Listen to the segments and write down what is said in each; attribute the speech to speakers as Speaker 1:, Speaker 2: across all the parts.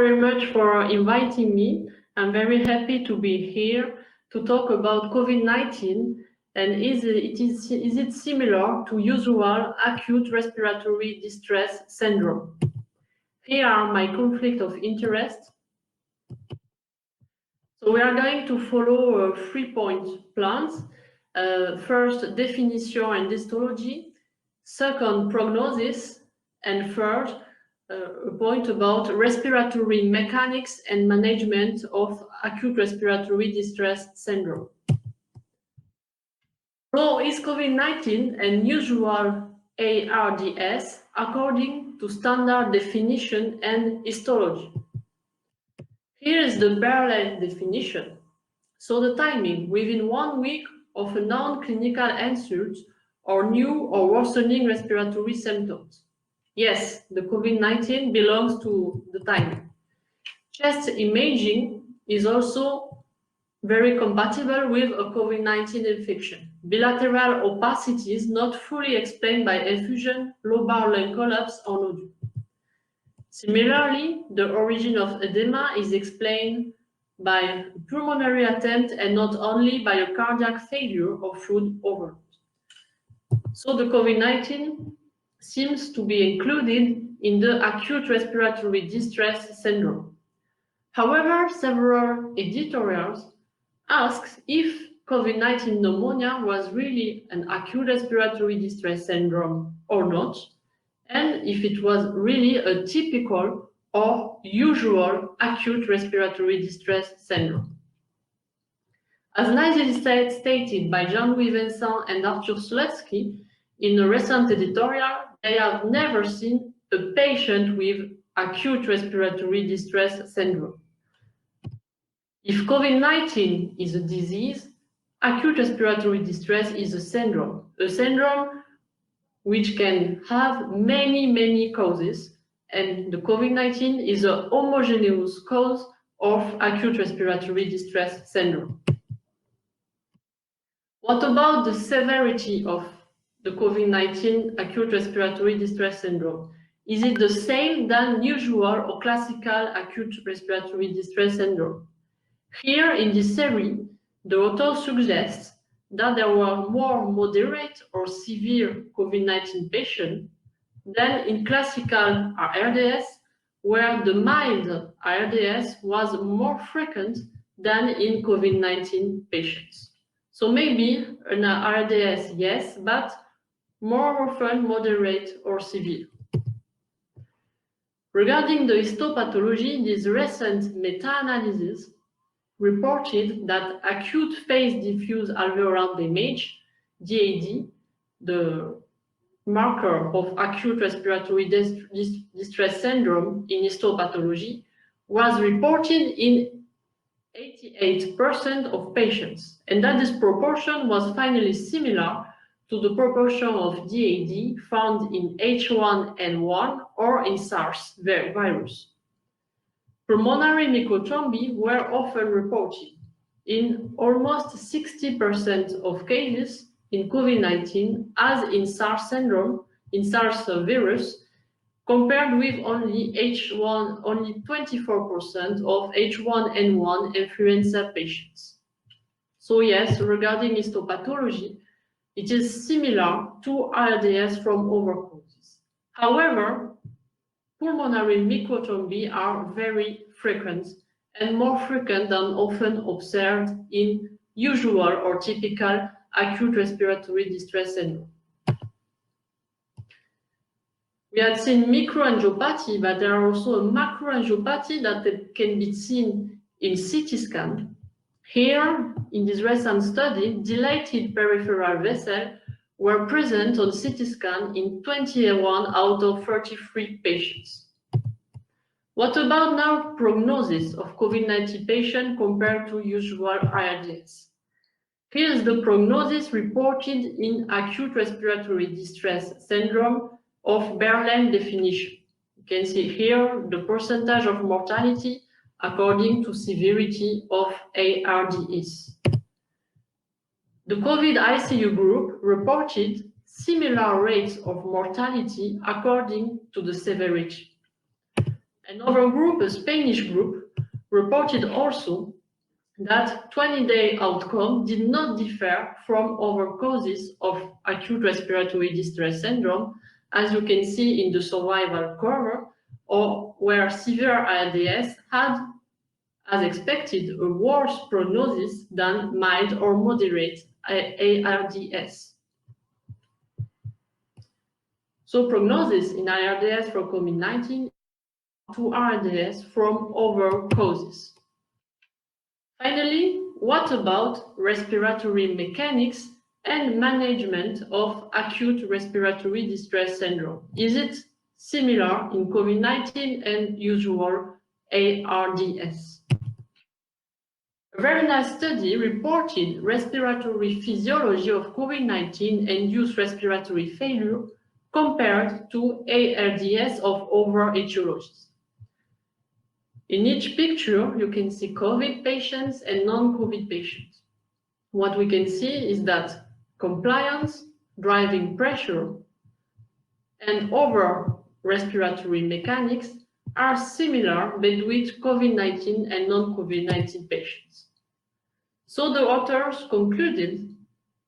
Speaker 1: very much for inviting me. I'm very happy to be here to talk about COVID-19 and is it similar to usual acute respiratory distress syndrome? Here are my conflict of interest. So we are going to follow a 3-point plans. First, definition and histology. Second, prognosis. And third, a point about respiratory mechanics and management of acute respiratory distress syndrome. So is COVID-19 an usual ARDS according to standard definition and histology? Here is the Berlin definition. So the timing within 1 week of a non-clinical insult or new or worsening respiratory symptoms. Yes, the COVID-19 belongs to the timing. Chest imaging is also very compatible with a COVID-19 infection. Bilateral opacities not fully explained by effusion, lobar lung collapse, or nodule. Similarly, the origin of edema is explained by a pulmonary attempt and not only by a cardiac failure or fluid overload. So the COVID-19 seems to be included in the acute respiratory distress syndrome. However, several editorials asked if COVID-19 pneumonia was really an acute respiratory distress syndrome or not, and if it was really a typical or usual acute respiratory distress syndrome. As nicely stated by Jean-Louis Vincent and Arthur Slutsky in a recent editorial, they have never seen a patient with acute respiratory distress syndrome. If COVID-19 is a disease, acute respiratory distress is a syndrome which can have many causes, and the COVID-19 is a homogeneous cause of acute respiratory distress syndrome. What about the severity of the COVID-19 acute respiratory distress syndrome? Is it the same than usual or classical acute respiratory distress syndrome? Here in this series, the author suggests that there were more moderate or severe COVID-19 patients than in classical ARDS, where the mild ARDS was more frequent than in COVID-19 patients. So maybe an ARDS, yes, but more often moderate or severe. Regarding the histopathology, this recent meta-analysis reported that acute phase diffuse alveolar damage, DAD, the marker of acute respiratory distress syndrome in histopathology, was reported in 88% of patients, and that this proportion was finally similar to the proportion of DAD found in H1N1 or in SARS virus. Pulmonary mycothrombi were often reported in almost 60% of cases in COVID-19 as in SARS syndrome, in SARS virus, compared with only 24% of H1N1 influenza patients. So yes, regarding histopathology, it is similar to ARDS from other causes. However, pulmonary mycothrombi are very frequent and more frequent than often observed in usual or typical acute respiratory distress syndrome. We had seen microangiopathy, but there are also a macroangiopathy that can be seen in CT scan. Here, in this recent study, dilated peripheral vessels were present on CT scan in 21 out of 33 patients. What about now prognosis of COVID-19 patient compared to usual ARDS? Here is the prognosis reported in acute respiratory distress syndrome of Berlin definition. You can see here the percentage of mortality according to severity of ARDS. The COVID ICU group reported similar rates of mortality according to the severity. Another group, a Spanish group, reported also that 20-day outcome did not differ from other causes of acute respiratory distress syndrome, as you can see in the survival curve, or where severe ARDS had, as expected, a worse prognosis than mild or moderate ARDS. So prognosis in ARDS for COVID-19 to ARDS from other causes. Finally, what about respiratory mechanics and management of acute respiratory distress syndrome? Is it similar in COVID-19 and usual ARDS? A very nice study reported respiratory physiology of COVID-19-induced respiratory failure compared to ARDS of other etiologies. In each picture, you can see COVID patients and non-COVID patients. What we can see is that compliance, driving pressure, and other respiratory mechanics are similar between COVID-19 and non-COVID-19 patients. So the authors concluded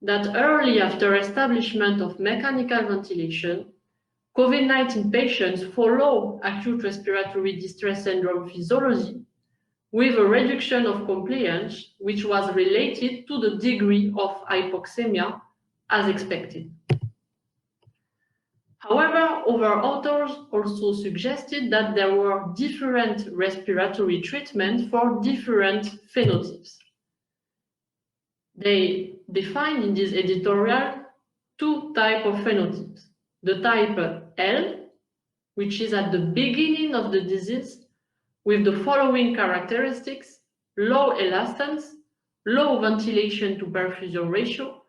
Speaker 1: that early after establishment of mechanical ventilation, COVID-19 patients follow acute respiratory distress syndrome physiology with a reduction of compliance, which was related to the degree of hypoxemia as expected. However, other authors also suggested that there were different respiratory treatments for different phenotypes. They defined in this editorial two types of phenotypes. The type L, which is at the beginning of the disease, with the following characteristics: low elastance, low ventilation to perfusion ratio,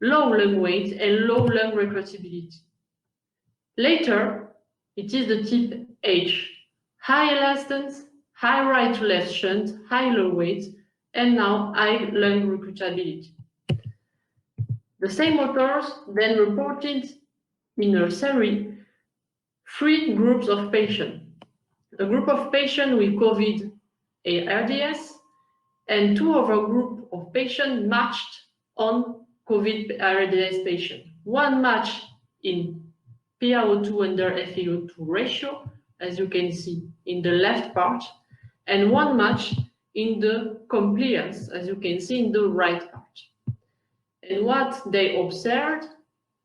Speaker 1: low lung weight, and low lung recruitability. Later, it is the type H, high elastance, high right to left shunt, high lung weight, and now high lung recruitability. The same authors then reported in a series three groups of patients. A group of patients with COVID ARDS and two other groups of patients matched on COVID ARDS patients. One matched in PaO2 under FiO2 ratio, as you can see in the left part, and one match in the compliance, as you can see in the right part. And what they observed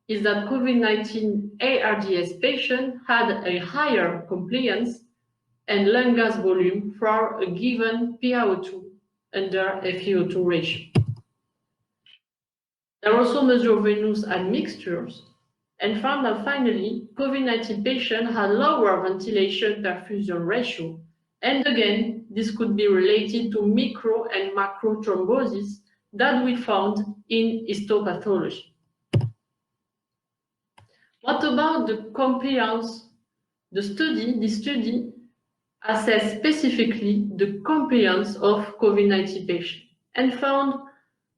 Speaker 1: is that COVID-19 ARDS patients had a higher compliance and lung gas volume for a given PaO2 under FiO2 ratio. There also measured venous admixtures and found that finally COVID-19 patients had lower ventilation perfusion ratio. And again, this could be related to micro and macro thrombosis that we found in histopathology. What about the compliance? This study assessed specifically the compliance of COVID-19 patients and found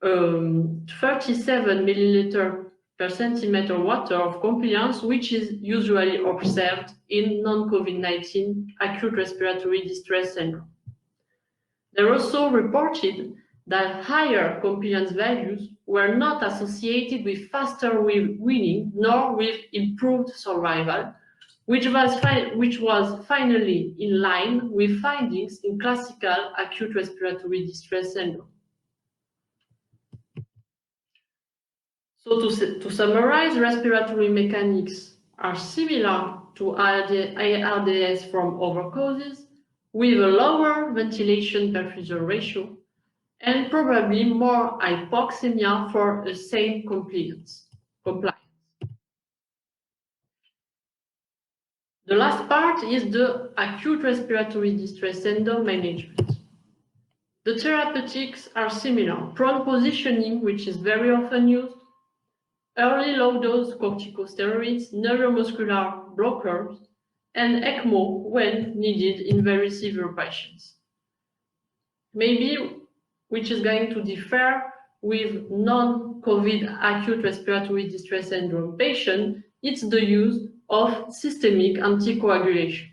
Speaker 1: 37 milliliter per centimeter water of compliance, which is usually observed in non-COVID-19 acute respiratory distress syndrome. They also reported that higher compliance values were not associated with faster weaning nor with improved survival, which was finally in line with findings in classical acute respiratory distress syndrome. So to summarize, respiratory mechanics are similar to ARDS from other causes, with a lower ventilation perfusion ratio and probably more hypoxemia for the same compliance. The last part is the acute respiratory distress syndrome management. The therapeutics are similar: prone positioning, which is very often used, early low-dose corticosteroids, neuromuscular blockers, and ECMO when needed in very severe patients. Maybe which is going to differ with non-COVID acute respiratory distress syndrome patients, it's the use of systemic anticoagulation.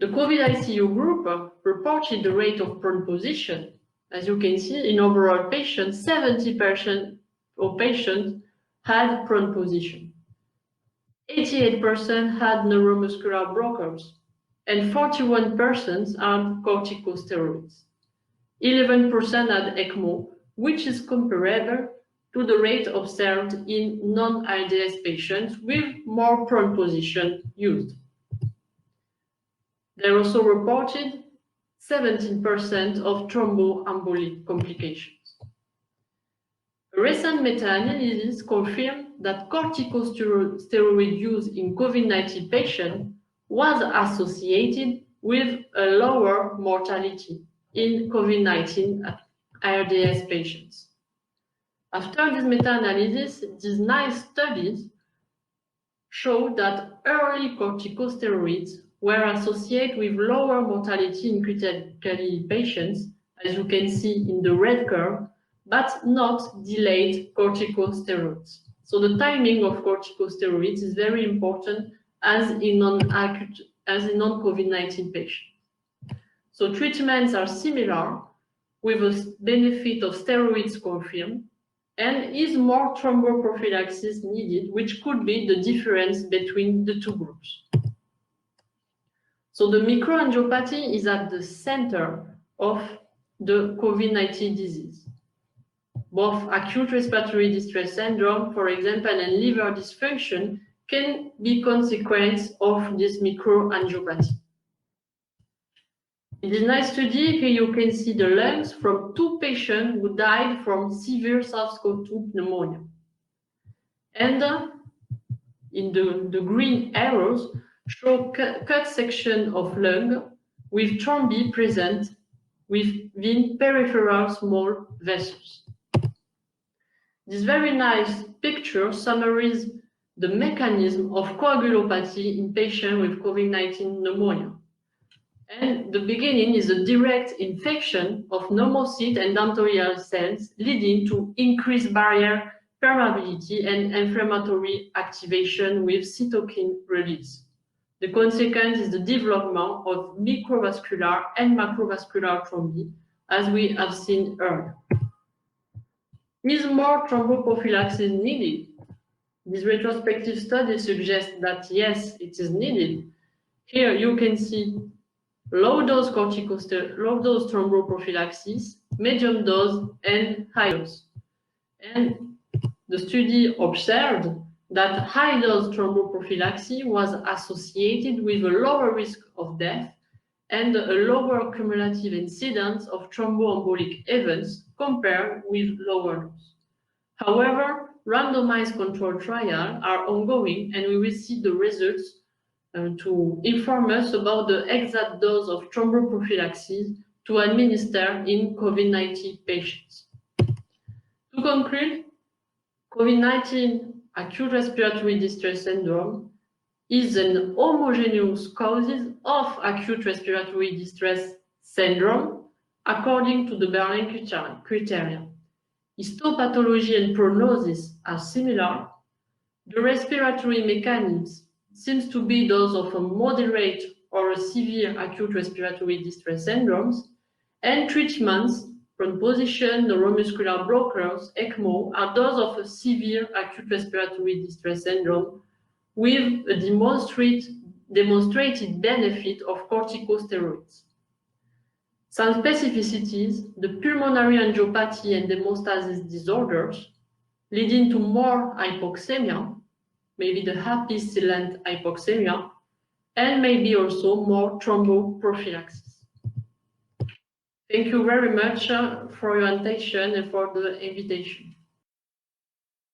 Speaker 1: The COVID ICU group reported the rate of prone position. As you can see, in overall patients, 70% of patients had prone position. 88% had neuromuscular blockers, and 41% had corticosteroids. 11% had ECMO, which is comparable to the rate observed in non-IDS patients with more prone position used. They also reported 17% of thromboembolic complications. A recent meta-analysis confirmed that corticosteroid use in COVID-19 patients was associated with a lower mortality in COVID-19 IRDS patients. After this meta-analysis, these 9 studies showed that early corticosteroids were associated with lower mortality in critically patients, as you can see in the red curve, but not delayed corticosteroids. So the timing of corticosteroids is very important as in non-COVID-19 patients. So treatments are similar with a benefit of steroids confirmed, and is more thromboprophylaxis needed, which could be the difference between the two groups. So the microangiopathy is at the center of the COVID-19 disease. Both acute respiratory distress syndrome, for example, and liver dysfunction can be consequence of this microangiopathy. In this nice study, here you can see the lungs from 2 patients who died from severe SARS-CoV-2 pneumonia. And in the green arrows show cut section of lung with thrombi present within peripheral small vessels. This very nice picture summarizes the mechanism of coagulopathy in patients with COVID-19 pneumonia. And the beginning is a direct infection of pneumocyte and endothelial cells, leading to increased barrier permeability and inflammatory activation with cytokine release. The consequence is the development of microvascular and macrovascular thrombi, as we have seen earlier. Is more thromboprophylaxis needed? This retrospective study suggests that yes, it is needed. Here you can see low-dose low-dose thromboprophylaxis, medium dose, and high dose. And the study observed that high-dose thromboprophylaxis was associated with a lower risk of death and a lower cumulative incidence of thromboembolic events compared with lower dose. However, randomized controlled trials are ongoing, and we will see the results to inform us about the exact dose of thromboprophylaxis to administer in COVID-19 patients. To conclude, COVID-19 acute respiratory distress syndrome is an homogeneous cause of acute respiratory distress syndrome according to the Berlin criteria. Histopathology and prognosis are similar. The respiratory mechanisms seems to be those of a moderate or a severe acute respiratory distress syndromes, and treatments, prone position, neuromuscular blockers, ECMO, are those of a severe acute respiratory distress syndrome with a demonstrated benefit of corticosteroids. Some specificities, the pulmonary angiopathy and hemostasis disorders, leading to more hypoxemia, maybe the happy-silent hypoxemia, and maybe also more thromboprophylaxis. Thank you very much for your attention and for the invitation.